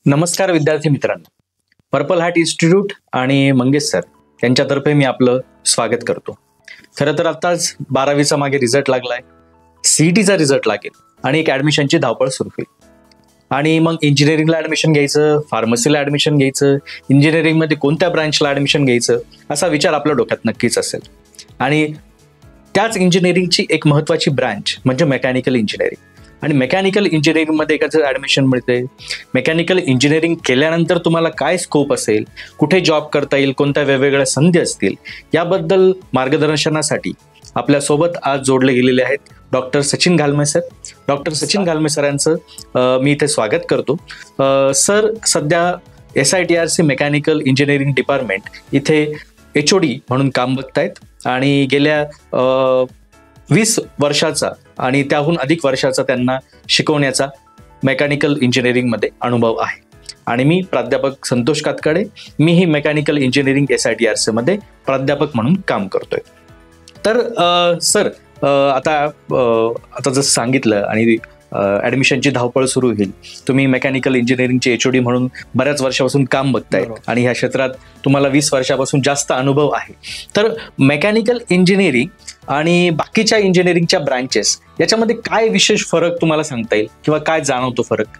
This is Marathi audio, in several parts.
नमस्कार विद्यार्थी मित्रांनो, पर्पल हार्ट इन्स्टिट्यूट आणि मंगेश सर यांच्यातर्फे मी आपलं स्वागत करतो. खरं तर आताच 12वीचा मागे रिझल्ट लागलाय, सीईटीचा रिझल्ट लागेल आणि एक ऍडमिशनची धावपळ सुरू होईल. आणि मग इंजिनिअरिंगला ऍडमिशन घ्यायचं, फार्मसीला ऍडमिशन घ्यायचं, इंजिनिअरिंगमध्ये कोणत्या ब्रांचला ऍडमिशन घ्यायचं असा विचार आपल्या डोक्यात नक्कीच असेल. आणि त्याच इंजिनिअरिंगची एक महत्त्वाची ब्रांच म्हणजे मेकॅनिकल इंजिनिअरिंग. आणि मेकॅनिकल इंजिनिअरिंगमध्ये एकाचं ॲडमिशन मिळते. मेकॅनिकल इंजिनिअरिंग केल्यानंतर तुम्हाला काय स्कोप असेल, कुठे जॉब करता येईल, कोणत्या वेगवेगळ्या संधी असतील, याबद्दल मार्गदर्शनासाठी आपल्यासोबत आज जोडले गेलेले आहेत doctor Sachin Ghalme sir. Doctor Sachin Ghalme सरांचं मी इथे स्वागत करतो. सर सध्या SITRC मेकॅनिकल इंजिनिअरिंग डिपार्टमेंट इथे HOD म्हणून काम बघतायत आणि गेल्या 20 वर्षाचा आणि त्याहून अधिक वर्षाचा त्यांना शिकवण्याचा मेकॅनिकल इंजिनिअरिंगमध्ये अनुभव आहे. आणि मी प्राध्यापक संतोष कातकडे, मीही मेकॅनिकल इंजिनिअरिंग SITRC मध्ये प्राध्यापक म्हणून काम करतोय. तर सर आता जसं सांगितलं आणि ॲडमिशनची धावपळ सुरू होईल. तुम्ही मेकॅनिकल इंजिनिअरिंगचे HOD म्हणून बऱ्याच वर्षापासून काम बघताय आणि ह्या क्षेत्रात तुम्हाला 20 वर्षापासून जास्त अनुभव आहे. तर मेकॅनिकल इंजिनिअरिंग आणि बाकीच्या इंजिनिअरिंगच्या ब्रांचेस याच्यामध्ये काय विशेष फरक तुम्हाला सांगता येईल किंवा काय जाणवतो फरक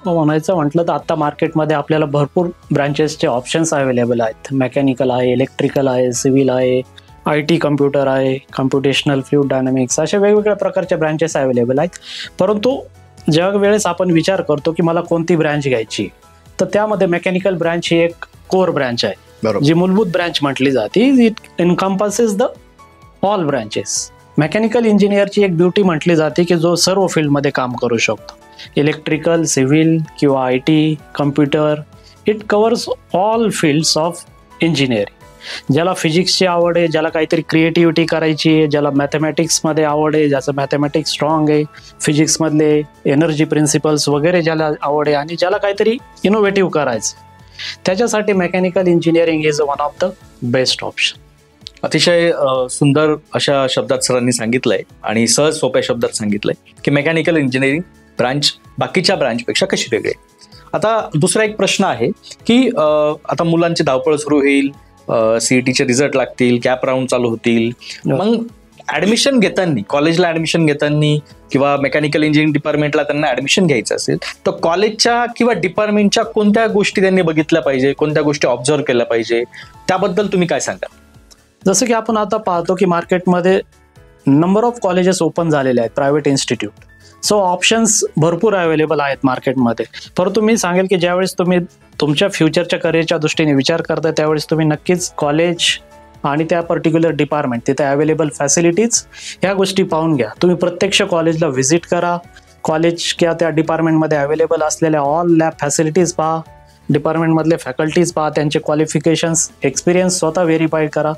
म्हणायचं म्हटलं तर आता मार्केटमध्ये आपल्याला भरपूर ब्रांचेसचे ऑप्शन्स अवेलेबल आहेत. मेकॅनिकल आहे, इलेक्ट्रिकल आहे, सिव्हिल आहे, IT कम्प्युटर आहे, कम्प्युटेशनल फ्लुइड डायनामिक्स, अशा वेगवेगळ्या प्रकारच्या ब्रांचेस अवेलेबल आहेत. परंतु ज्या वेळेस आपण विचार करतो की मला कोणती ब्रांच घ्यायची, तर त्यामध्ये मेकॅनिकल ब्रांच ही एक कोर ब्रांच आहे, जी मूलभूत ब्रांच म्हटली जाते. It encompasses the all branches. Mechanical इंजिनियरची एक ब्युटी म्हटली जाते की जो सर्व फील्डमध्ये काम करू शकतो. इलेक्ट्रिकल, सिव्हिल किंवा IT, computer, it covers all fields of engineering. ज्याला फिजिक्सची आवड आहे, ज्याला काहीतरी क्रिएटिव्हिटी करायची आहे, ज्याला मॅथमॅटिक्समध्ये आवड आहे, ज्याचं मॅथमॅटिक्स स्ट्रॉंग आहे, फिजिक्समधले एनर्जी प्रिन्सिपल्स वगैरे ज्याला आवड आहे आणि ज्याला काहीतरी इनोव्हेटिव्ह करायचं, त्याच्यासाठी mechanical engineering is one of the best option. अतिशय सुंदर अशा शब्दात सरांनी सांगितलंय आणि सहज सोप्या शब्दात सांगितलंय की मेकॅनिकल इंजिनिअरिंग ब्रांच बाकीच्या ब्रांचपेक्षा कशी वेगळी आहे. आता दुसरा एक प्रश्न आहे की आता मुलांची धावपळ सुरू होईल, CETचे रिझल्ट लागतील, कॅप राऊंड चालू होतील. मग ऍडमिशन घेताना, कॉलेजला ऍडमिशन घेताना किंवा मेकॅनिकल इंजिनिअरिंग डिपार्टमेंटला त्यांना ऍडमिशन घ्यायचं असेल तर कॉलेजच्या किंवा डिपार्टमेंटच्या कोणत्या गोष्टी त्यांनी बघितल्या पाहिजे, कोणत्या गोष्टी ऑब्झर्व केल्या पाहिजे, त्याबद्दल तुम्ही काय सांगा? जसं की आपण आता पाहतो की मार्केटमध्ये नंबर ऑफ कॉलेजेस ओपन झालेले आहेत, प्रायव्हेट इन्स्टिट्यूट. सो ऑप्शन्स भरपूर अवेलेबल आहेत मार्केटमध्ये. परंतु मी सांगेल की ज्यावेळेस तुम्ही तुमच्या फ्युचरच्या करिअरच्या दृष्टीने विचार करता त्यावेळेस तुम्ही नक्कीच कॉलेज आणि त्या पर्टिक्युलर डिपार्टमेंट, तिथे अवेलेबल फॅसिलिटीज, ह्या गोष्टी पाहून घ्या. तुम्ही प्रत्यक्ष कॉलेजला व्हिजिट करा, कॉलेज किंवा त्या डिपार्टमेंटमध्ये अवेलेबल असलेल्या ऑल लॅब फॅसिलिटीज पहा, डिपार्टमेंटमधले फॅकल्टीज पहा, त्यांचे क्वालिफिकेशन्स, एक्सपिरियन्स स्वतः व्हेरीफाय करा.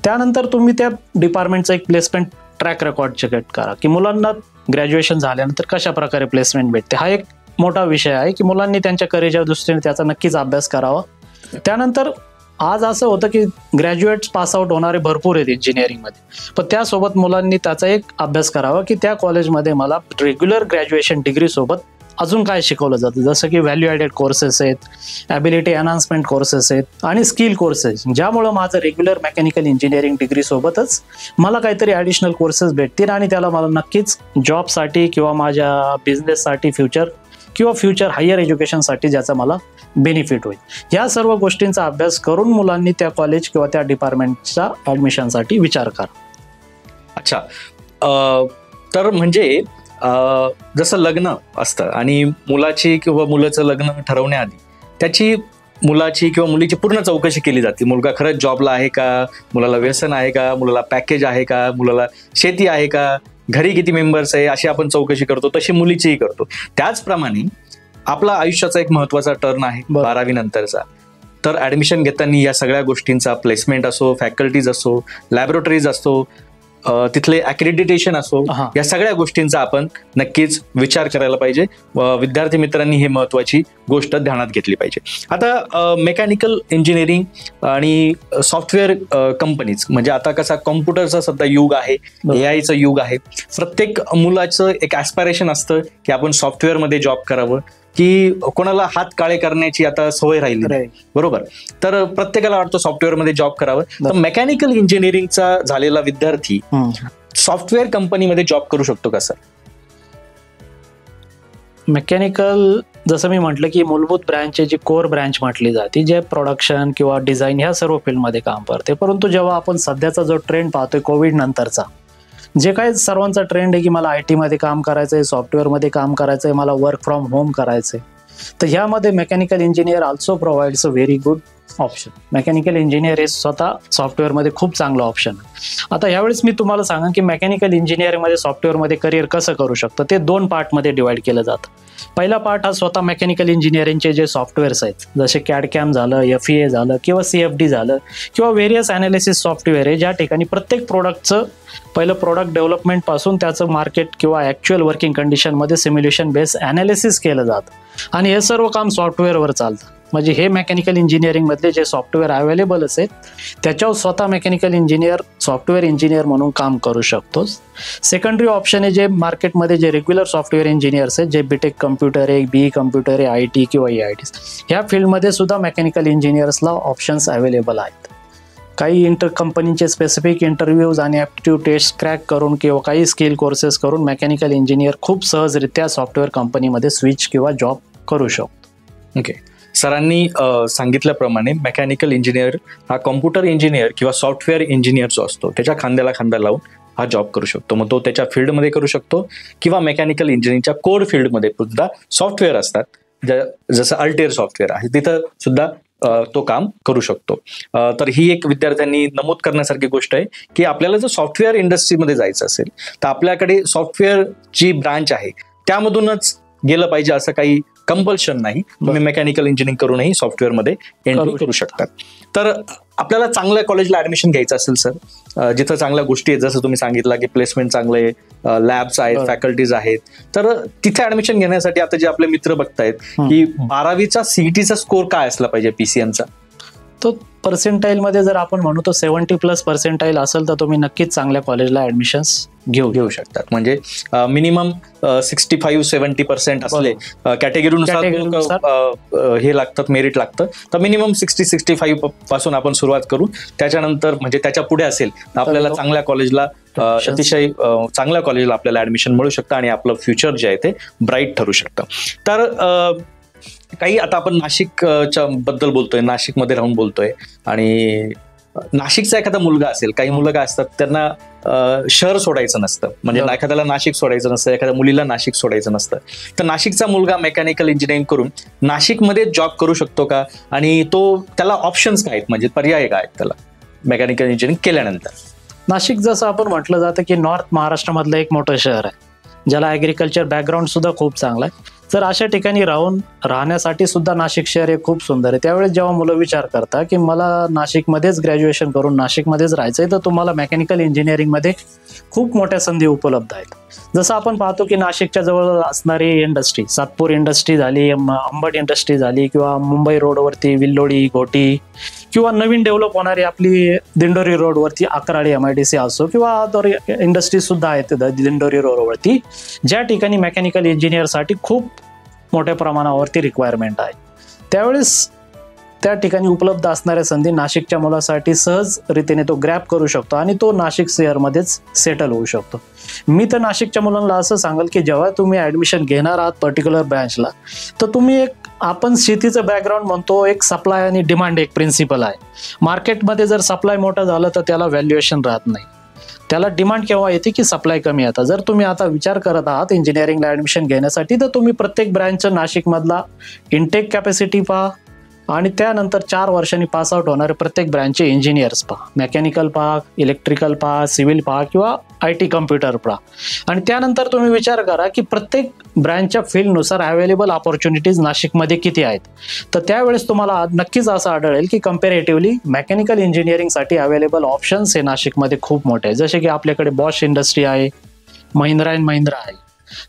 त्यानंतर तुम्ही त्या डिपार्टमेंटचं एक प्लेसमेंट ट्रॅक रेकॉर्ड चेक करा की मुलांना ग्रॅज्युएशन झाल्यानंतर कशा प्रकारे प्लेसमेंट भेटते. हा एक मोठा विषय आहे की मुलांनी त्यांच्या करिअरच्या दृष्टीने त्याचा नक्कीच अभ्यास करावा. त्यानंतर आज असं होतं की ग्रॅज्युएट्स पासआउट होणारे भरपूर आहेत इंजिनिअरिंगमध्ये, पण त्यासोबत मुलांनी त्याचा एक अभ्यास करावा की त्या कॉलेजमध्ये मला रेग्युलर ग्रॅज्युएशन डिग्रीसोबत अजून काय शिकवलं जातं. जसं की व्हॅल्यू ॲडेड कोर्सेस आहेत, ॲबिलिटी एनहान्समेंट कोर्सेस आहेत आणि स्किल कोर्सेस, ज्यामुळं माझं रेग्युलर मेकॅनिकल इंजिनिअरिंग डिग्रीसोबतच मला काहीतरी ॲडिशनल कोर्सेस भेटतील आणि त्याला मला नक्कीच जॉबसाठी किंवा माझ्या बिझनेससाठी फ्युचर हायर एज्युकेशनसाठी ज्याचा मला बेनिफिट होईल. या सर्व गोष्टींचा अभ्यास करून मुलांनी त्या कॉलेज किंवा त्या डिपार्टमेंटच्या ॲडमिशनसाठी विचार करा. अच्छा, तर म्हणजे जसं लग्न असतं आणि मुलाची किंवा मुलाचं लग्न ठरवण्याआधी त्याची मुलाची किंवा मुलीची पूर्ण चौकशी केली जाते. मुलगा खरंच जॉबला आहे का, मुलाला व्यसन आहे का, मुलाला पॅकेज आहे का, मुलाला शेती आहे का, घरी किती मेंबर्स आहे, अशी आपण चौकशी करतो, तशी मुलीचीही करतो. त्याचप्रमाणे आपला आयुष्याचा एक महत्वाचा टर्न आहे 12वी नंतरचा. तर ऍडमिशन घेताना या सगळ्या गोष्टींचा, प्लेसमेंट असो, फॅकल्टीज असो, लॅबोरेटरीज असो, तिथले ॲक्रेडिटेशन असो, या सगळ्या गोष्टींचा आपण नक्कीच विचार करायला पाहिजे. विद्यार्थी मित्रांनी हे महत्वाची गोष्ट ध्यानात घेतली पाहिजे. आता मेकॅनिकल इंजिनिअरिंग आणि सॉफ्टवेअर कंपनीज म्हणजे आता कसा कॉम्प्युटरचा सध्या युग आहे, AIचं युग आहे. प्रत्येक मुलाचं एक ॲस्पायरेशन असतं की आपण सॉफ्टवेअरमध्ये जॉब करावं, की कोणाला हात काळे करण्याची आता सवय राहिली नाही, बरोबर. तर प्रत्येकाला वाटतं सॉफ्टवेअरमध्ये जॉब करावं. तर मेकॅनिकल इंजिनिअरिंगचा झालेला विद्यार्थी सॉफ्टवेअर कंपनीमध्ये जॉब करू शकतो का सर? मेकॅनिकल जसं मी म्हटलं की मूलभूत ब्रँचची जी कोर ब्रँच म्हटली जाते, जे प्रोडक्शन किंवा डिझाईन ह्या सर्व फील्डमध्ये काम करते. परंतु जेव्हा आपण सध्याचा जो ट्रेंड पाहतोय कोविड नंतरचा, जे काही सर्वांचा ट्रेंड आहे की मला IT मध्ये काम करायचंय, सॉफ्टवेअरमध्ये काम करायचंय, मला वर्क फ्रॉम होम करायचंय, तर ह्यामध्ये mechanical engineer also provides a very good option. Mechanical engineer हे स्वतः सॉफ्टवेअरमध्ये खूप चांगलं ऑप्शन आहे. आता यावेळेस मी तुम्हाला सांगा की मेकॅनिकल इंजिनिअरिंगमध्ये सॉफ्टवेअरमध्ये करिअर कसं करू शकतं. ते 2 पार्टमध्ये डिवाइड केलं जातं. पहिला पार्ट हा स्वतः मेकॅनिकल इंजिनिअरिंगचे जे सॉफ्टवेअर्स आहेत, जसे CAD/CAM झालं, FEA झालं किंवा CFD झालं किंवा व्हेरियस ॲनालिसिस सॉफ्टवेअर आहे, ज्या ठिकाणी प्रत्येक प्रोडक्टचं पहिलं प्रोडक्ट डेव्हलपमेंट पासून त्याचं मार्केट किंवा ॲक्च्युअल वर्किंग कंडिशनमध्ये सिम्युलेशन बेस ॲनालिसिस केलं जातं आणि हे सर्व काम सॉफ्टवेअरवर चालतं. म्हणजे हे मेकॅनिकल इंजिनिअरिंगमधले जे सॉफ्टवेअर अवेलेबल असेल त्याच्यावर स्वतः मेकॅनिकल इंजिनियर सॉफ्टवेअर इंजिनियर म्हणून काम करू शकतो. सेकंडरी ऑप्शन आहे जे मार्केटमध्ये जे रेग्युलर सॉफ्टवेअर इंजिनियर्स आहेत, जे BTech कम्प्युटर आहे, BE कम्प्युटर आहे, IT किंवा EIT, ह्या फील्डमध्ये सुद्धा मेकॅनिकल इंजिनियर्सला ऑप्शन्स अवेलेबल आहेत. काही कंपनीचे स्पेसिफिक इंटरव्ह्यूज आणि ॲप्टिट्यूड टेस्ट क्रॅक करून किंवा काही स्किल कोर्सेस करून मेकॅनिकल इंजिनियर खूप सहजरित्या सॉफ्टवेअर कंपनीमध्ये स्विच किंवा जॉब करू शकतो. ओके. सरांनी सांगितल्याप्रमाणे मेकॅनिकल इंजिनियर हा कॉम्प्युटर इंजिनियर किंवा सॉफ्टवेअर इंजिनियर जो असतो त्याच्या खांद्याला खांदा लावून हा जॉब करू शकतो. मग तो त्याच्या फील्डमध्ये करू शकतो किंवा मेकॅनिकल इंजिनिअरिंगच्या कोर फील्डमध्ये सुद्धा सॉफ्टवेअर असतात, जसं अल्टेअर सॉफ्टवेअर आहे, तिथं सुद्धा तो काम करू शकतो. तर ही एक विद्यार्थ्यांनी नमूद करण्यासारखी गोष्ट आहे की आपल्याला जर सॉफ्टवेअर इंडस्ट्रीमध्ये जायचं असेल तर आपल्याकडे सॉफ्टवेअरची ब्रांच आहे त्यामधूनच गेलं पाहिजे असं काही कंपल्शन नाही. तुम्ही मेकॅनिकल इंजिनिअरिंग करूनही सॉफ्टवेअरमध्ये एंट्री करू शकतात. तर आपल्याला चांगल्या कॉलेजला ऍडमिशन घ्यायचं असेल सर, जिथं चांगल्या गोष्टी आहेत, जसं तुम्ही सांगितलं की प्लेसमेंट चांगलं आहे, लॅब्स आहेत, फॅकल्टीज आहेत, तर तिथे ऍडमिशन घेण्यासाठी आता जे आपले मित्र बघतायत की 12वीचा CETचा स्कोर काय असला पाहिजे PCMचा? तो पर्सेंटाईलमध्ये जर आपण म्हणू तो 70+ पर्सेंटाईल असेल तर तुम्ही नक्कीच चांगल्या कॉलेजला ऍडमिशन्स घेऊ शकतात. म्हणजे मिनिमम 65-70% असले कॅटेगरीनुसार हे लागतात, मेरिट लागतं, तर मिनिमम 60-65 पासून आपण सुरुवात करू. त्याच्यानंतर म्हणजे त्याच्या पुढे असेल तर आपल्याला चांगल्या कॉलेजला अतिशय चांगल्या कॉलेजला आपल्याला ऍडमिशन मिळू शकतं आणि आपलं फ्युचर जे आहे ते ब्राईट ठरू शकतं. तर काही आता आपण नाशिकच्या बद्दल बोलतोय, नाशिकमध्ये राहून बोलतोय, आणि नाशिकचा एखादा मुलगा असेल, काही मुलं काय असतात त्यांना शहर सोडायचं नसतं, म्हणजे एखाद्याला नाशिक सोडायचं नसतं, एखाद्या मुलीला नाशिक सोडायचं नसतं. तर नाशिकचा मुलगा मेकॅनिकल इंजिनिअरिंग करून नाशिकमध्ये जॉब करू शकतो का, आणि त्याला ऑप्शन्स काय आहेत, म्हणजे पर्याय काय आहेत त्याला मेकॅनिकल इंजिनिअरिंग केल्यानंतर? नाशिक जसं आपण म्हटलं जातं की नॉर्थ महाराष्ट्रामधलं एक मोठं शहर आहे, ज्याला ॲग्रिकल्चर बॅकग्राऊंड सुद्धा खूप चांगला आहे. तर अशा ठिकाणी राहण्यासाठी सुद्धा नाशिक शहर हे खूप सुंदर आहे. त्यावेळेस जेव्हा मुलं विचार करतात की मला नाशिकमध्येच ग्रॅज्युएशन करून नाशिकमध्येच राहायचंय, तर तुम्हाला मेकॅनिकल इंजिनिअरिंगमध्ये खूप मोठ्या संधी उपलब्ध आहेत. जसं आपण पाहतो की नाशिकच्या जवळ असणारी इंडस्ट्री, सातपूर इंडस्ट्री झाली, अंबड इंडस्ट्री झाली, किंवा मुंबई रोडवरती विल्लोडी, घोटी, किंवा नवीन डेव्हलप होणारी आपली दिंडोरी रोडवरती अकराळी MIDC असो, किंवा अदर इंडस्ट्री सुद्धा आहेत दिंडोरी रोडवरती, ज्या ठिकाणी मेकॅनिकल इंजिनिअरसाठी खूप मोठ्या प्रमाणावरती रिक्वायरमेंट आहे. त्यावेळेस त्या ठिकाणी उपलब्ध असणाऱ्या संधी नाशिकच्या मुलासाठी सहज रीतीने तो ग्रॅब करू शकतो आणि तो नाशिक शहरमध्येच सेटल होऊ शकतो. मी तर नाशिकच्या मुलांना असं सांगेल की जेव्हा तुम्ही ऍडमिशन घेणार आहात पर्टिक्युलर ब्रँचला, तर तुम्ही आपण शेतीचं बॅकग्राऊंड म्हणतो, एक सप्लाय आणि डिमांड एक प्रिन्सिपल आहे. मार्केटमध्ये जर सप्लाय मोठं झालं तर त्याला व्हॅल्युएशन राहत नाही. त्याला डिमांड केव्हा येते की सप्लाय कमी येतात. जर तुम्ही आता विचार करत आहात इंजिनिअरिंगला ऍडमिशन घेण्यासाठी, तर तुम्ही प्रत्येक ब्रँचचं नाशिकमधला इनटेक कॅपॅसिटी पहा आणि त्यानंतर 4 वर्षांनी पास आउट होणारे प्रत्येक ब्रँचचे इंजिनियर्स पहा, मेकॅनिकल पहा, इलेक्ट्रिकल पहा, सिव्हिल पहा, किंवा IT कम्प्युटर पहा, आणि त्यानंतर तुम्ही विचार करा की प्रत्येक ब्रँचच्या फील्डनुसार अवेलेबल ऑपॉर्च्युनिटीज नाशिकमध्ये किती आहेत. तर त्यावेळेस तुम्हाला नक्कीच असं आढळेल की कम्पॅरेटिव्हली मेकॅनिकल इंजिनिअरिंगसाठी अवेलेबल ऑप्शन्स हे नाशिकमध्ये खूप मोठे आहेत. जसे की आपल्याकडे बॉश इंडस्ट्री आहे, महिंद्रा अँड महिंद्रा आहे,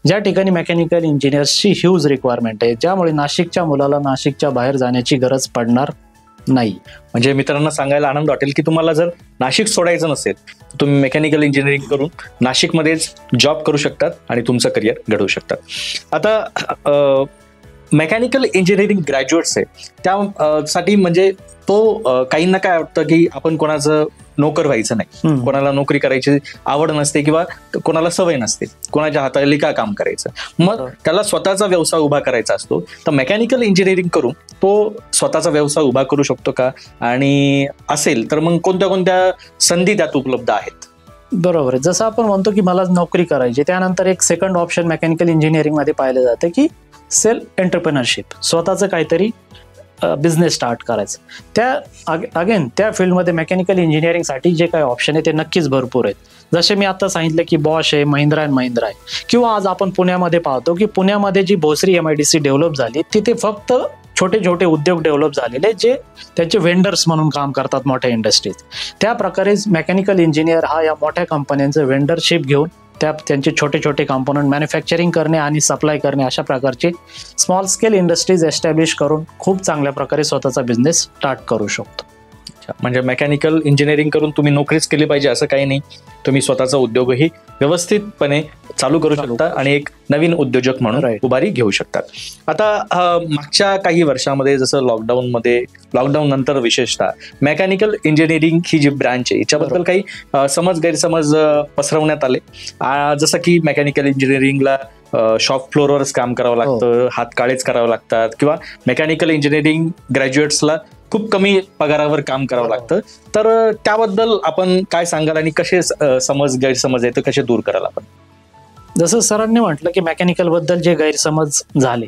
ज्या ठिकाणी मेकॅनिकल इंजिनियर्सची ह्यूज रिक्वायरमेंट आहे, ज्यामुळे नाशिकच्या मुलाला नाशिकच्या बाहेर जाण्याची गरज पडणार नाही. म्हणजे मित्रांना सांगायला आनंद वाटेल की तुम्हाला जर नाशिक सोडायचं नसेल तर तुम्ही मेकॅनिकल इंजिनिअरिंग करून नाशिकमध्येच जॉब करू शकतात आणि तुमचं करिअर घडवू शकतात. आता मेकॅनिकल इंजिनिअरिंग ग्रॅज्युएट्स आहे त्यासाठी म्हणजे तो काहींना काय वाटतं की आपण कोणाचं नोकर व्हायचं नाही, कोणाला नोकरी करायची आवड नसते किंवा कोणाला सवय नसते, कोणाच्या हाताखाली का काम करायचं, मग त्याला स्वतःचा व्यवसाय उभा करायचा असतो. तर मेकॅनिकल इंजिनिअरिंग करून तो स्वतःचा व्यवसाय उभा करू शकतो का, आणि असेल तर मग कोणत्या कोणत्या संधी त्यात उपलब्ध आहेत? बरोबर आहे. जसं आपण म्हणतो की मला नोकरी करायची, त्यानंतर एक सेकंड ऑप्शन मेकॅनिकल इंजिनिअरिंग मध्ये पाहिलं जातं की सेल्फ एंटरप्रेनरशिप, स्वतःचं काहीतरी बिझनेस स्टार्ट करायचं. अगेन त्या फील्डमध्ये मेकॅनिकल इंजिनिअरिंगसाठी जे काही ऑप्शन आहे ते नक्कीच भरपूर आहेत. जसे मी आता सांगितलं की बॉश आहे, महिंद्रा अँड महिंद्रा आहे, किंवा आज आपण पुण्यामध्ये पाहतो की पुण्यामध्ये जी भोसरी MIDC डेव्हलप झाली तिथे फक्त छोटे छोटे उद्योग डेव्हलप झालेले जे त्यांचे वेंडर्स म्हणून काम करतात मोठ्या इंडस्ट्रीज. त्या प्रकारेच मेकॅनिकल इंजिनियर हा या मोठ्या कंपन्यांचं वेंडरशिप घेऊन त्यांचे छोटे छोटे कॉम्पोनंट मॅन्युफॅक्चरिंग करणे आणि सप्लाय करणे अशा प्रकारचे स्मॉल स्केल इंडस्ट्रीज एस्टॅब्लिश करून खूप चांगल्या प्रकारे स्वतःचा बिझनेस स्टार्ट करू शकतो. म्हणजे मेकॅनिकल इंजिनिअरिंग करून तुम्ही नोकरीच केली पाहिजे असं काही नाही, तुम्ही स्वतःचा उद्योगही व्यवस्थितपणे चालू करू शकता आणि एक नवीन उद्योजक म्हणून उभारी घेऊ शकतात. आता मागच्या काही वर्षामध्ये जसं लॉकडाऊन नंतर विशेषतः मेकॅनिकल इंजिनिअरिंग ही जी ब्रांच आहे याच्याबद्दल काही गैरसमज पसरवण्यात आले. जसं की मेकॅनिकल इंजिनिअरिंगला शॉप फ्लोअरवरच काम करावं लागतं, हात काळेच करावं लागतात, किंवा मेकॅनिकल इंजिनिअरिंग ग्रॅज्युएट्सला खूप कमी पगारावर काम करावं लागतं. तर त्याबद्दल आपण काय सांगाल आणि कसे गैरसमज आहेत कसे दूर कराल आपण? जसं सरांनी म्हटलं की मेकॅनिकल बद्दल जे गैरसमज झाले,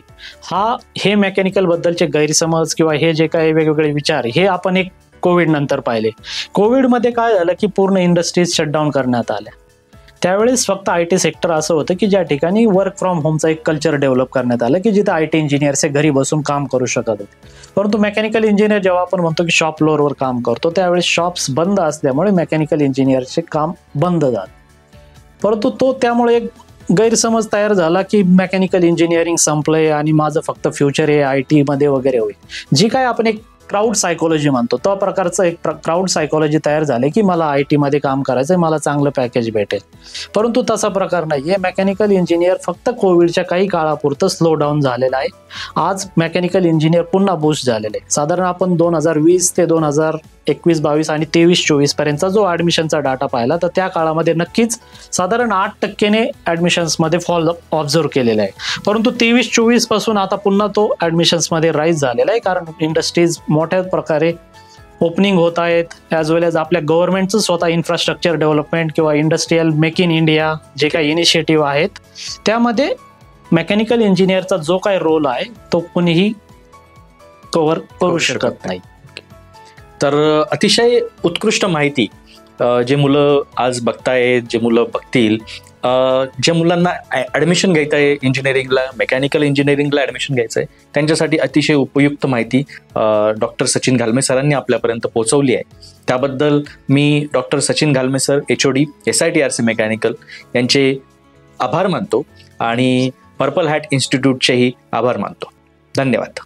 हे मेकॅनिकल बद्दलचे गैरसमज किंवा हे जे काही वेगवेगळे विचार हे आपण एक कोविड नंतर पाहिले. कोविडमध्ये काय झालं की पूर्ण इंडस्ट्रीज शटडाऊन करण्यात आल्या. त्यावेळेस फक्त IT सेक्टर असं होतं की ज्या ठिकाणी वर्क फ्रॉम होमचा एक कल्चर डेव्हलप करण्यात आलं की जिथे IT इंजिनियर्स घरी बसून काम करू शकत होते. परंतु मेकॅनिकल इंजिनियर जेव्हा आपण म्हणतो की शॉप फ्लोअरवर काम करतो त्यावेळेस शॉप्स बंद असल्यामुळे मेकॅनिकल इंजिनियरचे काम बंद झालं. परंतु त्यामुळे एक गैरसमज तयार झाला की मेकॅनिकल इंजिनिअरिंग संपलंय आणि माझं फक्त फ्युचर हे IT मध्ये वगैरे होईल. जी काय आपण एक क्राऊड सायकोलॉजी म्हणतो त्या प्रकारचं एक क्राऊड सायकोलॉजी तयार झाले की मला IT मध्ये काम करायचंय, मला चांगलं पॅकेज भेटेल. परंतु तसा प्रकार नाही. हे मेकॅनिकल इंजिनियर फक्त कोविडच्या काही काळापुरतं स्लो डाऊन झालेलं आहे. आज मेकॅनिकल इंजिनियर पुन्हा बूस्ट झालेले आहे. साधारण आपण 2020 ते 2021-22 आणि 23-24 पर्यंतचा जो ऍडमिशनचा डाटा पाहिला तर त्या काळामध्ये नक्कीच साधारण 8% ऍडमिशन्समध्ये फॉल ऑब्झर्व केलेला आहे. परंतु 23-24 पासून आता पुन्हा तो ऍडमिशन्समध्ये राईज झालेला आहे, कारण इंडस्ट्रीज मोठ्या प्रकारे ओपनिंग होत आहेत. ॲज वेल एज आपल्या गव्हर्नमेंटचं स्वतः इन्फ्रास्ट्रक्चर डेव्हलपमेंट किंवा इंडस्ट्रियल मेक इन इंडिया जे काही इनिशिएटिव्ह आहेत त्यामध्ये मेकॅनिकल इंजिनियरचा जो काही रोल आहे तो कुणीही कव्हर करू शकत नाही. तर अतिशय उत्कृष्ट माहिती जे मुलं आज बघतायत, जे मुलं बघतील, ज्या मुलांना ॲडमिशन घ्यायचं आहे इंजिनिअरिंगला, मेकॅनिकल इंजिनिअरिंगला ॲडमिशन घ्यायचं आहे त्यांच्यासाठी अतिशय उपयुक्त माहिती डॉक्टर सचिन घालमे सरांनी आपल्यापर्यंत पोहोचवली आहे. त्याबद्दल मी doctor Sachin Ghalme sir HOD SITRC mechanical यांचे आभार मानतो आणि पर्पल हॅट इन्स्टिट्यूटचेही आभार मानतो. धन्यवाद.